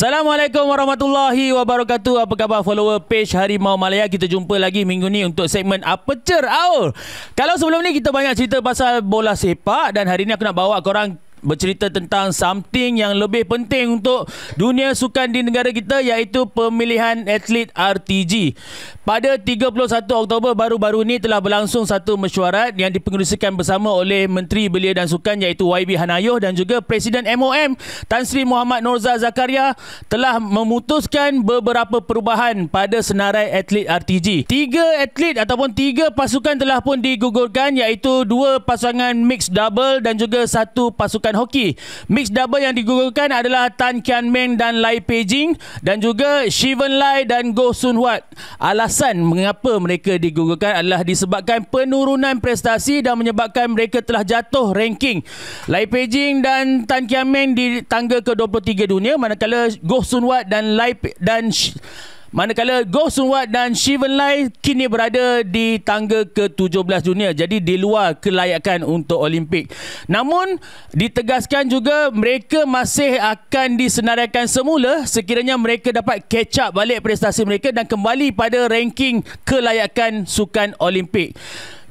Assalamualaikum warahmatullahi wabarakatuh. Apa khabar follower page Harimau Malaya? Kita jumpa lagi minggu ni untuk segmen Aperture Hour. Kalau sebelum ni kita banyak cerita pasal bola sepak, dan hari ni aku nak bawa korang bercerita tentang something yang lebih penting untuk dunia sukan di negara kita, iaitu pemilihan atlet RTG. Pada 31 Oktober baru-baru ini telah berlangsung satu mesyuarat yang dipengerusikan bersama oleh Menteri Belia dan Sukan iaitu YB Hanayuh, dan juga Presiden MOM Tan Sri Muhammad Norzal Zakaria telah memutuskan beberapa perubahan pada senarai atlet RTG. 3 atlet ataupun 3 pasukan telah pun digugurkan, iaitu 2 pasangan mixed double dan juga 1 pasukan hoki. Mixed double yang digugurkan adalah Tan Kian Meng dan Lai Pei-jing, dan juga Shiven Lai dan Goh Sun Huat. Alasan mengapa mereka digugurkan adalah disebabkan penurunan prestasi dan menyebabkan mereka telah jatuh ranking. Lai Pei-jing dan Tan Kian Meng di tangga ke-23 dunia, manakala Goh Sun Huat dan Goh Sun Huat dan Shiven Lai kini berada di tangga ke-17 dunia, jadi di luar kelayakan untuk Olimpik. Namun ditegaskan juga mereka masih akan disenaraikan semula sekiranya mereka dapat catch up balik prestasi mereka dan kembali pada ranking kelayakan sukan Olimpik.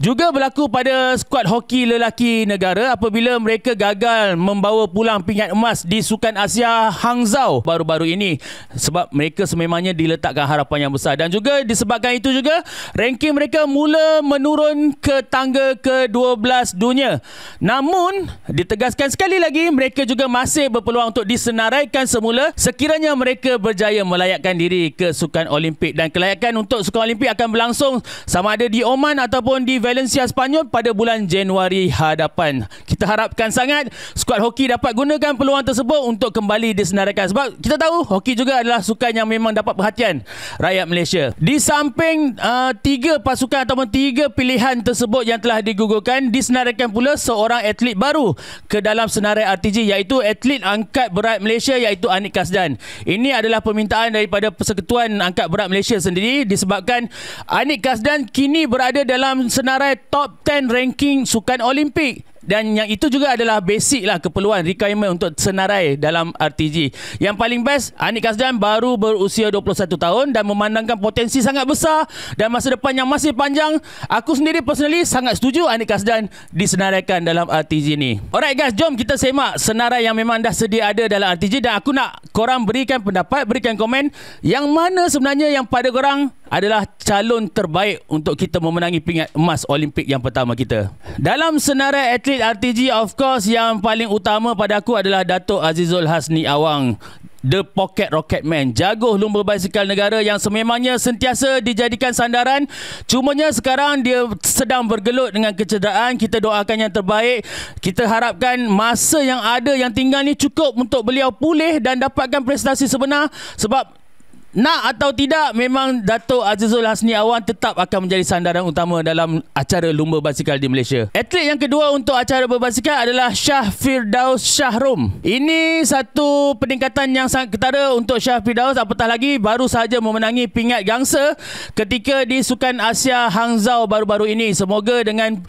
Juga berlaku pada skuad hoki lelaki negara apabila mereka gagal membawa pulang pingat emas di Sukan Asia Hangzhou baru-baru ini, sebab mereka sememangnya diletakkan harapan yang besar, dan juga disebabkan itu juga ranking mereka mula menurun ke tangga ke-12 dunia. Namun ditegaskan sekali lagi mereka juga masih berpeluang untuk disenaraikan semula sekiranya mereka berjaya melayakkan diri ke Sukan Olimpik, dan kelayakan untuk Sukan Olimpik akan berlangsung sama ada di Oman ataupun di Valencia, Sepanyol pada bulan Januari hadapan. Kita harapkan sangat skuad hoki dapat gunakan peluang tersebut untuk kembali disenaraikan, sebab kita tahu hoki juga adalah sukan yang memang dapat perhatian rakyat Malaysia. Di samping 3 pasukan ataupun 3 pilihan tersebut yang telah digugurkan, disenaraikan pula seorang atlet baru ke dalam senarai RTG, iaitu atlet angkat berat Malaysia, iaitu Anik Kasdan. Ini adalah permintaan daripada Persekutuan Angkat Berat Malaysia sendiri, disebabkan Anik Kasdan kini berada dalam senarai top 10 ranking Sukan Olimpik, dan yang itu juga adalah basic lah, keperluan requirement untuk senarai dalam RTG. Yang paling best, Anik Kasdan baru berusia 21 tahun dan memandangkan potensi sangat besar dan masa depan yang masih panjang. Aku sendiri personally sangat setuju Anik Kasdan disenaraikan dalam RTG ni. Alright guys, jom kita semak senarai yang memang dah sedia ada dalam RTG, dan aku nak korang berikan pendapat, berikan komen yang mana sebenarnya yang pada korang adalah calon terbaik untuk kita memenangi pingat emas Olimpik yang pertama kita. Dalam senarai atlet RTG, of course yang paling utama pada aku adalah Dato' Azizul Hasni Awang, The Pocket Rocket Man, jago lumba basikal negara yang sememangnya sentiasa dijadikan sandaran. Cumanya sekarang dia sedang bergelut dengan kecederaan. Kita doakan yang terbaik. Kita harapkan masa yang ada yang tinggal ni cukup untuk beliau pulih dan dapatkan prestasi sebenar, sebab nak atau tidak, memang Dato' Azizul Hasni Awang tetap akan menjadi sandaran utama dalam acara lumba basikal di Malaysia. Atlet yang kedua untuk acara berbasikal adalah Shah Firdaus Shahrom. Ini satu peningkatan yang sangat ketara untuk Shah Firdaus, apatah lagi baru sahaja memenangi pingat gangsa ketika di Sukan Asia Hangzhou baru-baru ini. Semoga dengan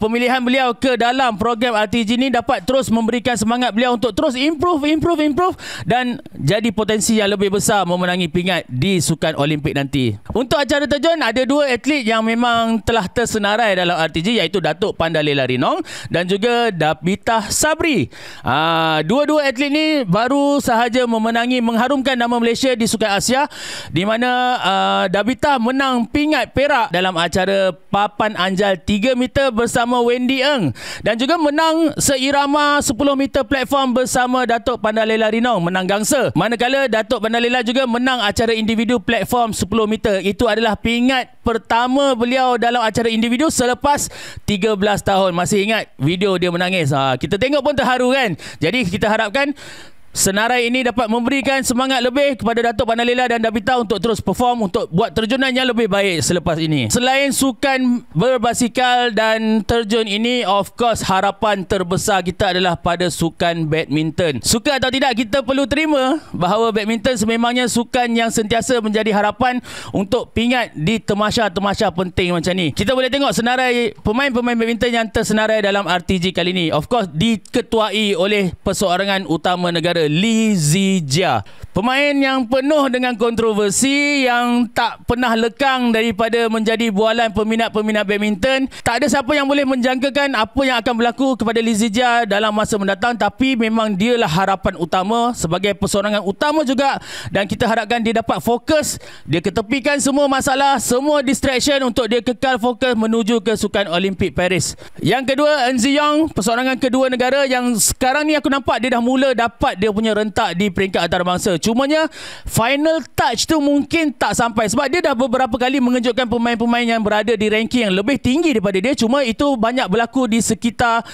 pemilihan beliau ke dalam program RTG ini dapat terus memberikan semangat beliau untuk terus improve dan jadi potensi yang lebih besar memenangi pingat di Sukan Olimpik nanti. Untuk acara terjun, ada 2 atlet yang memang telah tersenarai dalam RTG, iaitu Datuk Pandalela Rinong dan juga Dabitah Sabri. Dua-dua atlet ni baru sahaja mengharumkan nama Malaysia di Sukan Asia, di mana Dabitah menang pingat perak dalam acara papan anjal 3 meter bersama Wendy Eng, dan juga menang seirama 10 meter platform bersama Datuk Pandalela Rinong, menang gangsa. Manakala Datuk Pandalela juga menang acara individu platform 10 meter. Itu adalah pingat pertama beliau dalam acara individu selepas 13 tahun. Masih ingat video dia menangis? Kita tengok pun terharu kan? Jadi kita harapkan senarai ini dapat memberikan semangat lebih kepada Datuk Pandalela dan Dabitah untuk terus perform, untuk buat terjunan yang lebih baik selepas ini. Selain sukan berbasikal dan terjun ini, of course harapan terbesar kita adalah pada sukan badminton. Suka atau tidak, kita perlu terima bahawa badminton sememangnya sukan yang sentiasa menjadi harapan untuk pingat di temasya-temasya penting macam ni. Kita boleh tengok senarai pemain-pemain badminton yang tersenarai dalam RTG kali ini. Of course diketuai oleh perseorangan utama negara kepada Lee Zijia. Pemain yang penuh dengan kontroversi, yang tak pernah lekang daripada menjadi bualan peminat-peminat badminton. Tak ada siapa yang boleh menjangkakan apa yang akan berlaku kepada Lee Zijia dalam masa mendatang, tapi memang dialah harapan utama sebagai persorangan utama juga, dan kita harapkan dia dapat fokus, dia ketepikan semua masalah, semua distraction untuk dia kekal fokus menuju ke Sukan Olimpik Paris. Yang kedua, Eun Ji-young, persorangan kedua negara yang sekarang ni aku nampak dia dah mula dapat dia punya rentak di peringkat antarabangsa. Cumanya final touch tu mungkin tak sampai, sebab dia dah beberapa kali mengejutkan pemain-pemain yang berada di ranking yang lebih tinggi daripada dia. Cuma itu banyak berlaku di sekitar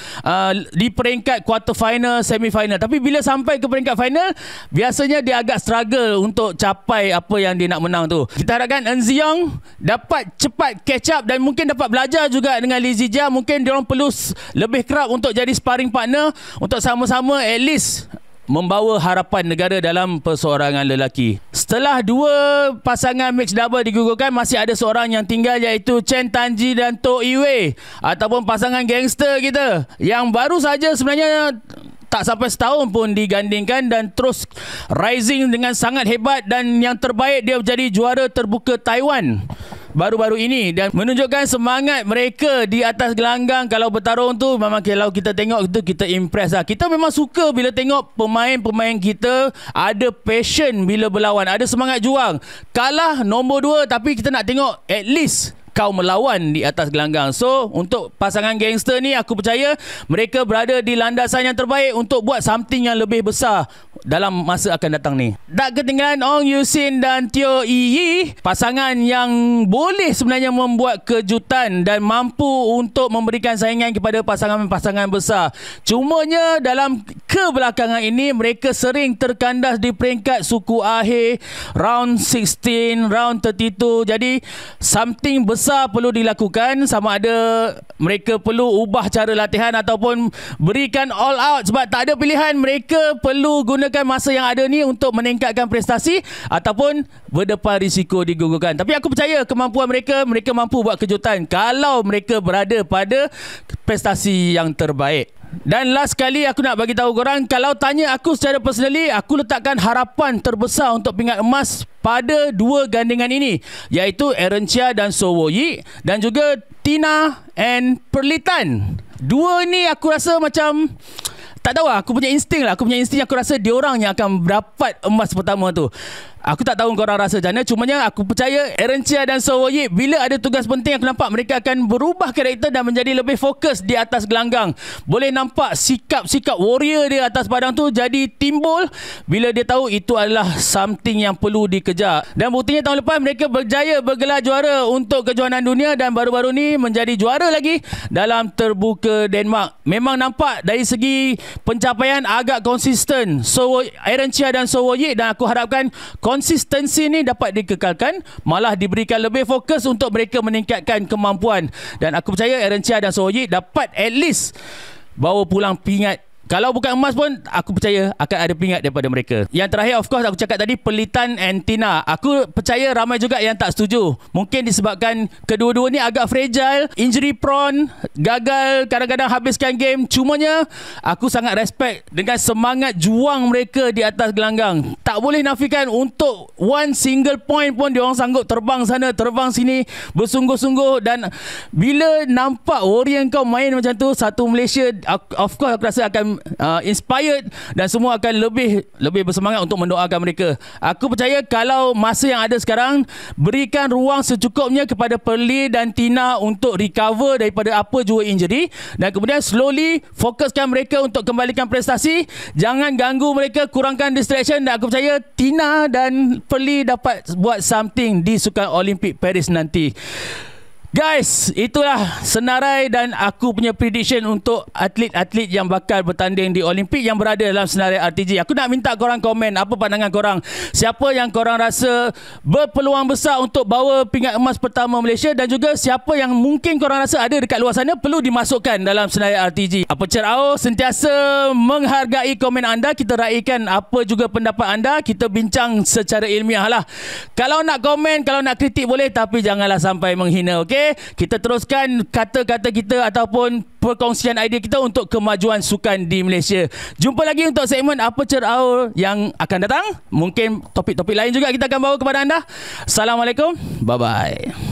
di peringkat quarter final, semi final. Tapi bila sampai ke peringkat final, biasanya dia agak struggle untuk capai apa yang dia nak menang tu. Kita harapkan Eun Ji-young dapat cepat catch up dan mungkin dapat belajar juga dengan Lee Zijia. Mungkin diorang perlu lebih kerap untuk jadi sparring partner untuk sama-sama at least membawa harapan negara dalam perseorangan lelaki. Setelah dua pasangan mixed double digugurkan, masih ada seorang yang tinggal, iaitu Chen Tanji dan To Iwei, ataupun pasangan gangster kita yang baru saja sebenarnya tak sampai setahun pun digandingkan dan terus rising dengan sangat hebat, dan yang terbaik dia menjadi juara terbuka Taiwan baru-baru ini dan menunjukkan semangat mereka di atas gelanggang. Kalau bertarung tu memang kalau kita tengok itu kita impress lah. Kita memang suka bila tengok pemain-pemain kita ada passion bila berlawan, ada semangat juang. Kalah nombor 2 tapi kita nak tengok at least kau melawan di atas gelanggang. So untuk pasangan gangster ni, aku percaya mereka berada di landasan yang terbaik untuk buat something yang lebih besar dalam masa akan datang ni. Tak ketinggalan Ong Yusin dan Teo Yi, pasangan yang boleh sebenarnya membuat kejutan dan mampu untuk memberikan saingan kepada pasangan-pasangan besar. Cumanya dalam kebelakangan ini mereka sering terkandas di peringkat suku akhir, round 16, round 32. Jadi something besar perlu dilakukan, sama ada mereka perlu ubah cara latihan ataupun berikan all out, sebab tak ada pilihan. Mereka perlu gunakan masa yang ada ni untuk meningkatkan prestasi ataupun berdepan risiko digugurkan. Tapi aku percaya kemampuan mereka mampu buat kejutan kalau mereka berada pada prestasi yang terbaik. Dan last kali aku nak bagi tahu korang, kalau tanya aku secara personally, aku letakkan harapan terbesar untuk pingat emas pada dua gandingan ini, iaitu Aaron Chia dan So Wo-yi, dan juga Tina and Perlitan. Dua ni aku rasa macam tak tahu lah, aku punya insting aku rasa diorang yang akan dapat emas pertama tu. Aku tak tahu korang rasa macam mana, cumanya aku percaya Aaron Chia dan So Wo-yi bila ada tugas penting, aku nampak mereka akan berubah karakter dan menjadi lebih fokus di atas gelanggang. Boleh nampak sikap-sikap warrior dia atas padang tu jadi timbul bila dia tahu itu adalah something yang perlu dikejar. Dan buktinya tahun lepas mereka berjaya bergelar juara untuk kejohanan dunia dan baru-baru ni menjadi juara lagi dalam terbuka Denmark. Memang nampak dari segi pencapaian agak konsisten Aaron Chia dan So Wo-yi, dan aku harapkan konsistensi ni dapat dikekalkan, malah diberikan lebih fokus untuk mereka meningkatkan kemampuan. Dan aku percaya Aaron Chia dan So Wo-yi dapat at least bawa pulang pingat. Kalau bukan emas pun, aku percaya akan ada pingat daripada mereka. Yang terakhir, of course, aku cakap tadi Perlitan and Tina. Aku percaya ramai juga yang tak setuju. Mungkin disebabkan kedua-dua ni agak fragile, injury prone, gagal kadang-kadang habiskan game. Cumanya, aku sangat respect dengan semangat juang mereka di atas gelanggang. Tak boleh nafikan untuk one single point pun diorang sanggup terbang sana, terbang sini, bersungguh-sungguh. Dan bila nampak warrior kau main macam tu, satu Malaysia, of course aku rasa akan inspired dan semua akan lebih bersemangat untuk mendoakan mereka. Aku percaya kalau masa yang ada sekarang, berikan ruang secukupnya kepada Perli dan Tina untuk recover daripada apa jua injury, dan kemudian slowly fokuskan mereka untuk kembalikan prestasi. Jangan ganggu mereka, kurangkan distraction, dan aku percaya Tina dan Perli dapat buat something di Sukan Olimpik Paris nanti. Guys, itulah senarai dan aku punya prediction untuk atlet-atlet yang bakal bertanding di Olimpik yang berada dalam senarai RTG. Aku nak minta korang komen apa pandangan korang. Siapa yang korang rasa berpeluang besar untuk bawa pingat emas pertama Malaysia, dan juga siapa yang mungkin korang rasa ada dekat luar sana perlu dimasukkan dalam senarai RTG. Aperture AO sentiasa menghargai komen anda. Kita raikan apa juga pendapat anda. Kita bincang secara ilmiah lah. Kalau nak komen, kalau nak kritik boleh, tapi janganlah sampai menghina, okey? Okey, kita teruskan kata-kata kita ataupun perkongsian idea kita untuk kemajuan sukan di Malaysia. Jumpa lagi untuk segmen Aperture Hour yang akan datang. Mungkin topik-topik lain juga kita akan bawa kepada anda. Assalamualaikum. Bye-bye.